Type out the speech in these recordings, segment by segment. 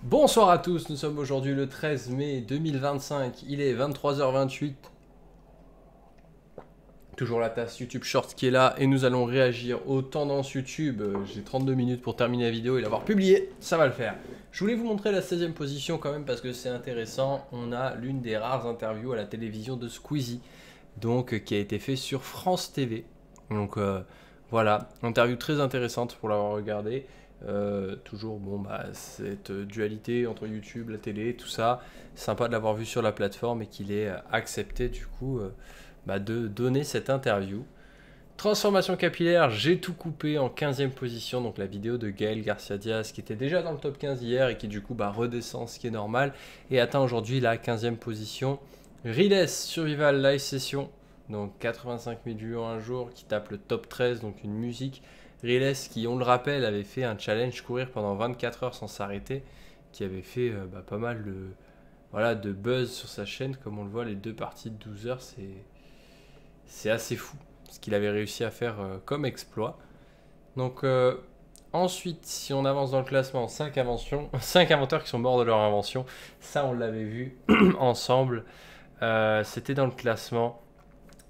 Bonsoir à tous, nous sommes aujourd'hui le 13 mai 2025, il est 23h28. Toujours la tasse YouTube Shorts qui est là et nous allons réagir aux tendances YouTube. J'ai 32 minutes pour terminer la vidéo et l'avoir publiée, ça va le faire. Je voulais vous montrer la 16e position quand même parce que c'est intéressant. On a l'une des rares interviews à la télévision de Squeezie, donc qui a été fait sur France TV. Donc voilà, interview très intéressante pour l'avoir regardée. Toujours cette dualité entre YouTube, la télé, tout ça, sympa de l'avoir vu sur la plateforme et qu'il ait accepté du coup de donner cette interview. Transformation capillaire, j'ai tout coupé en 15e position, donc la vidéo de Gaël Garcia Diaz qui était déjà dans le top 15 hier et qui du coup redescend, ce qui est normal, et atteint aujourd'hui la 15e position. Riles Survival Live Session, donc 85 000 vues en un jour, qui tape le top 13, donc une musique. Riles qui, on le rappelle, avait fait un challenge courir pendant 24 heures sans s'arrêter, qui avait fait pas mal de buzz sur sa chaîne. Comme on le voit, les deux parties de 12 heures, c'est assez fou ce qu'il avait réussi à faire comme exploit. Donc ensuite, si on avance dans le classement, 5 inventions, 5 inventeurs qui sont morts de leur invention, ça on l'avait vu ensemble. C'était dans le classement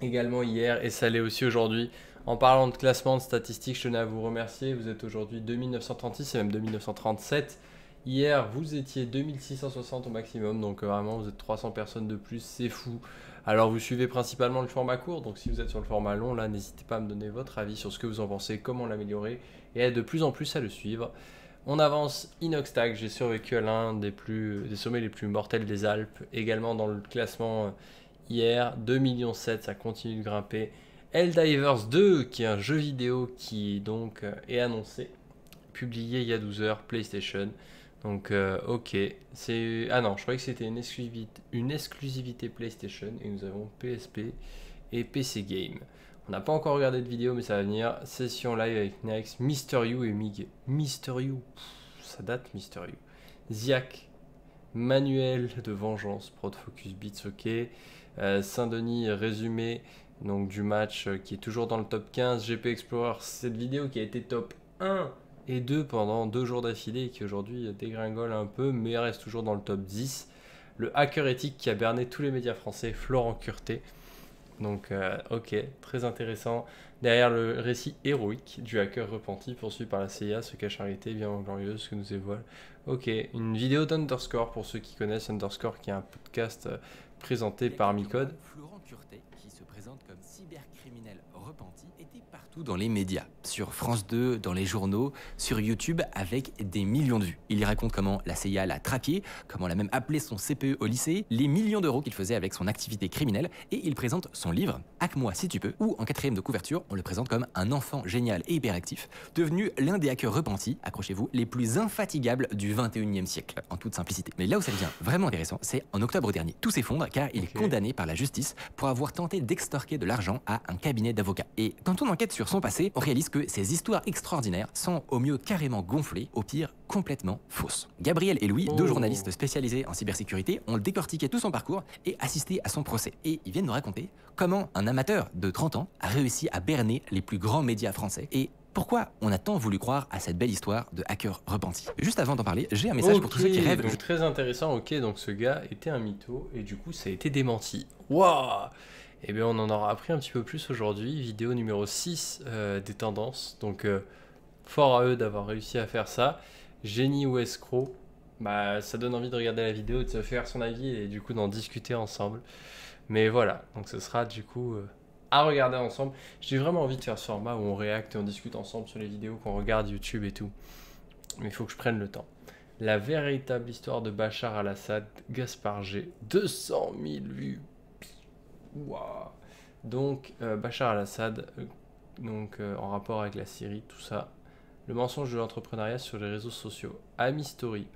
également hier et ça l'est aussi aujourd'hui. En parlant de classement, de statistiques, je tenais à vous remercier. Vous êtes aujourd'hui 2936 et même 2937. Hier, vous étiez 2660 au maximum, donc vraiment, vous êtes 300 personnes de plus, c'est fou. Alors, vous suivez principalement le format court, donc si vous êtes sur le format long, là, n'hésitez pas à me donner votre avis sur ce que vous en pensez, comment l'améliorer, et à de plus en plus à le suivre. On avance Inoxtag, j'ai survécu à l'un des sommets les plus mortels des Alpes, également dans le classement hier, 2,7 millions, ça continue de grimper. Helldivers 2, qui est un jeu vidéo qui donc est annoncé, publié il y a 12 heures, PlayStation. Donc ok, ah non, je croyais que c'était une exclusivité PlayStation et nous avons PSP et PC Game. On n'a pas encore regardé de vidéo mais ça va venir. Session live avec Nex, Mister You et Mig. Mister You, ça date Mister You. Ziak, Manuel de Vengeance, Prod Focus Beats, ok. Saint-Denis résumé donc du match qui est toujours dans le top 15. GP Explorer, cette vidéo qui a été top 1 et 2 pendant 2 jours d'affilée et qui aujourd'hui dégringole un peu mais reste toujours dans le top 10. Le hacker éthique qui a berné tous les médias français, Florent Curté. Donc ok, très intéressant. Derrière le récit héroïque du hacker repenti poursuivi par la CIA, se cache en réalité bien glorieuse que nous dévoile. Ok, une vidéo d'Underscore pour ceux qui connaissent Underscore, qui est un podcast présenté par Micode. Florent Curté, qui se présente comme cybercriminel repenti, était partout dans les médias, sur France 2, dans les journaux, sur YouTube, avec des millions de vues. Il y raconte comment la CIA l'a trapié, comment elle a même appelé son CPE au lycée, les millions d'euros qu'il faisait avec son activité criminelle, et il présente son livre, Hack-moi si tu peux, où en 4e de couverture, on le présente comme un enfant génial et hyperactif, devenu l'un des hackers repentis, accrochez-vous, les plus infatigables du 21e siècle, en toute simplicité. Mais là où ça devient vraiment intéressant, c'est en octobre dernier. Tout s'effondre car il est condamné par la justice pour avoir tenté d'extorquer de l'argent à un cabinet d'avocats. Et quand on enquête sur son passé, on réalise que ces histoires extraordinaires sont au mieux carrément gonflées, au pire complètement fausses. Gabriel et Louis, deux journalistes spécialisés en cybersécurité, ont décortiqué tout son parcours et assisté à son procès. Et ils viennent nous raconter comment un amateur de 30 ans a réussi à berner les plus grands médias français et pourquoi on a tant voulu croire à cette belle histoire de hacker repenti. Juste avant d'en parler, j'ai un message pour tous ceux qui rêvent. Donc très intéressant, ok, donc ce gars était un mytho et du coup ça a été démenti. Waouh! Et bien on en aura appris un petit peu plus aujourd'hui, vidéo numéro 6 des tendances, donc fort à eux d'avoir réussi à faire ça. Génie ou escroc, ça donne envie de regarder la vidéo, de se faire son avis et du coup d'en discuter ensemble. Mais voilà, donc ce sera du coup à regarder ensemble. J'ai vraiment envie de faire ce format où on réacte et on discute ensemble sur les vidéos qu'on regarde YouTube et tout. Mais il faut que je prenne le temps. La véritable histoire de Bachar al-Assad, Gaspard G, 200 000 vues. Waouh. Donc Bachar al-Assad, en rapport avec la Syrie, tout ça. Le mensonge de l'entrepreneuriat sur les réseaux sociaux. Ami Story.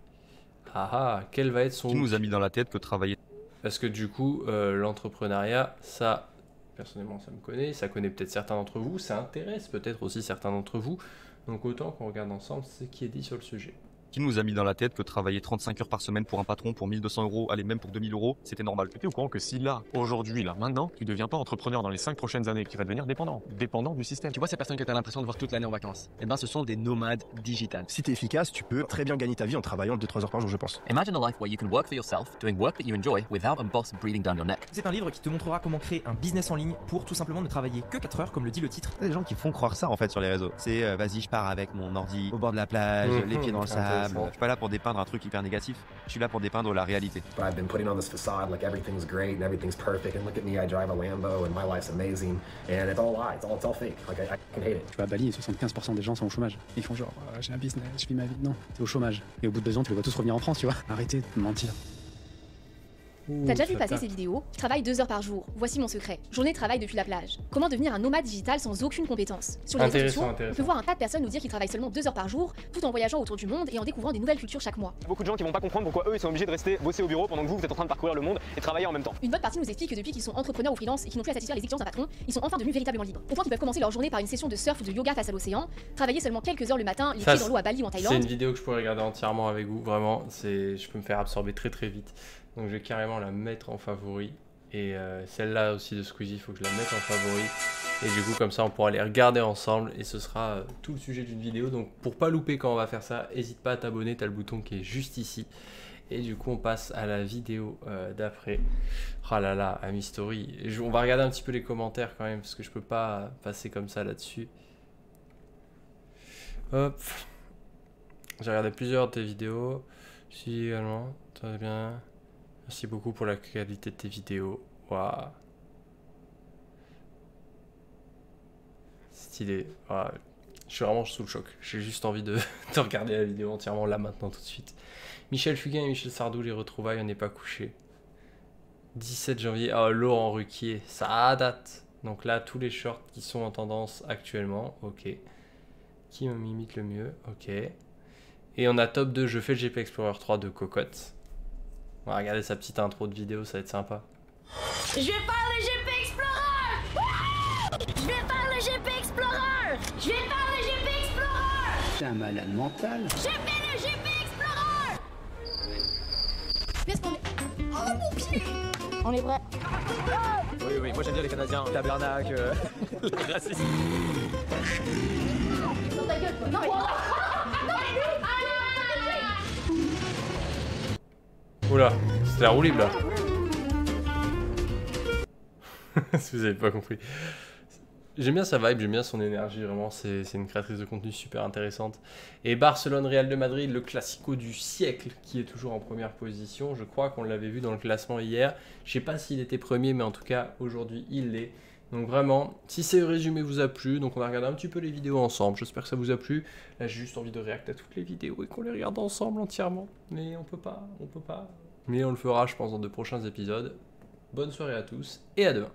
Ah ah, quel va être son... Qui nous a mis dans la tête que travailler... Parce que du coup, l'entrepreneuriat, ça, personnellement, ça me connaît, ça connaît peut-être certains d'entre vous, ça intéresse peut-être aussi certains d'entre vous. Donc autant qu'on regarde ensemble ce qui est dit sur le sujet. Qui nous a mis dans la tête que travailler 35 heures par semaine pour un patron, pour 1200 euros, allez, même pour 2000 euros, c'était normal? Tu es au courant que si là, aujourd'hui, là, maintenant, tu deviens pas entrepreneur dans les 5 prochaines années, tu vas devenir dépendant du système. Tu vois ces personnes que tu as l'impression de voir toute l'année en vacances, eh ben ce sont des nomades digitales. Si t'es efficace, tu peux très bien gagner ta vie en travaillant 2-3 heures par jour, je pense. Imagine a life where you can work for yourself, doing work that you enjoy without a boss breathing down your neck. C'est un livre qui te montrera comment créer un business en ligne pour tout simplement ne travailler que 4 heures, comme le dit le titre. Il y a des gens qui font croire ça en fait sur les réseaux. C'est vas-y, je pars avec mon ordi au bord de la plage, les pieds dans le sable. Je suis pas là pour dépeindre un truc hyper négatif. Je suis là pour dépeindre la réalité. I've been putting on this facade like everything's great and everything's perfect and look at me, I drive a Lambo and my life's amazing and it's all lies, it's all fake. Like I can hate it. Tu vois, à Bali, 75% des gens sont au chômage. Ils font genre, j'ai un business, je vis ma vie. Non, t'es au chômage. Et au bout de 2 ans, tu les vois tous revenir en France, tu vois. Arrêtez de mentir. T'as déjà vu passer ces vidéos? Je travaille 2 heures par jour. Voici mon secret. Journée de travail depuis la plage. Comment devenir un nomade digital sans aucune compétence? Sur les réseaux sociaux, on peut voir un tas de personnes nous dire qu'ils travaillent seulement 2 heures par jour, tout en voyageant autour du monde et en découvrant des nouvelles cultures chaque mois. Beaucoup de gens qui vont pas comprendre pourquoi eux ils sont obligés de rester bosser au bureau pendant que vous êtes en train de parcourir le monde et travailler en même temps. Une bonne partie nous explique que depuis qu'ils sont entrepreneurs ou freelance et qu'ils n'ont plus à satisfaire les exigences d'un patron, ils sont enfin devenus véritablement libres. Au point qu'ils peuvent commencer leur journée par une session de surf ou de yoga face à l'océan, travailler seulement quelques heures le matin, les pieds dans l'eau à Bali ou en Thaïlande. C'est une vidéo que je pourrais regarder entièrement avec vous, vraiment. Je peux me faire absorber très très vite. Donc je vais carrément la mettre en favori. Et celle-là aussi de Squeezie, il faut que je la mette en favori. Et du coup comme ça on pourra les regarder ensemble. Et ce sera tout le sujet d'une vidéo. Donc pour pas louper quand on va faire ça, n'hésite pas à t'abonner, t'as le bouton qui est juste ici. Et du coup on passe à la vidéo d'après. Oh là là, Ami Story. On va regarder un petit peu les commentaires quand même, parce que je peux pas passer comme ça là-dessus. Hop. J'ai regardé plusieurs de tes vidéos. Si également, très bien. Merci beaucoup pour la qualité de tes vidéos. Waouh. Stylé. Waouh. Je suis vraiment sous le choc. J'ai juste envie de regarder la vidéo entièrement là maintenant tout de suite. Michel Fugain et Michel Sardou, les retrouvailles, on n'est pas couché. 17 janvier. Oh, Laurent Ruquier. Ça date. Donc là, tous les shorts qui sont en tendance actuellement. Ok. Qui m'imite le mieux? Ok. Et on a top 2, je fais le GP Explorer 3 de Cocotte. On va regarder sa petite intro de vidéo, ça va être sympa. Je vais faire le GP Explorer. Je vais faire le GP Explorer. Je vais faire le GP Explorer. T'es un malade mental. Je fais le GP Explorer. Qu'est-ce qu'on est... Oh mon pied. On est prêt. Oui, moi j'aime bien les Canadiens, tabernacle, les racistes. Dans ta gueule, toi. Non, Oula, c'était la roue libre là. Si vous avez pas compris. J'aime bien sa vibe, j'aime bien son énergie, vraiment, c'est une créatrice de contenu super intéressante. Et Barcelone, Real de Madrid, le classico du siècle, qui est toujours en première position. Je crois qu'on l'avait vu dans le classement hier. Je sais pas s'il était premier, mais en tout cas, aujourd'hui, il l'est. Donc vraiment, si ce résumé vous a plu, donc on va regarder un petit peu les vidéos ensemble. J'espère que ça vous a plu. Là, j'ai juste envie de réacter à toutes les vidéos et qu'on les regarde ensemble entièrement. Mais on peut pas. Mais on le fera, je pense, dans de prochains épisodes. Bonne soirée à tous et à demain.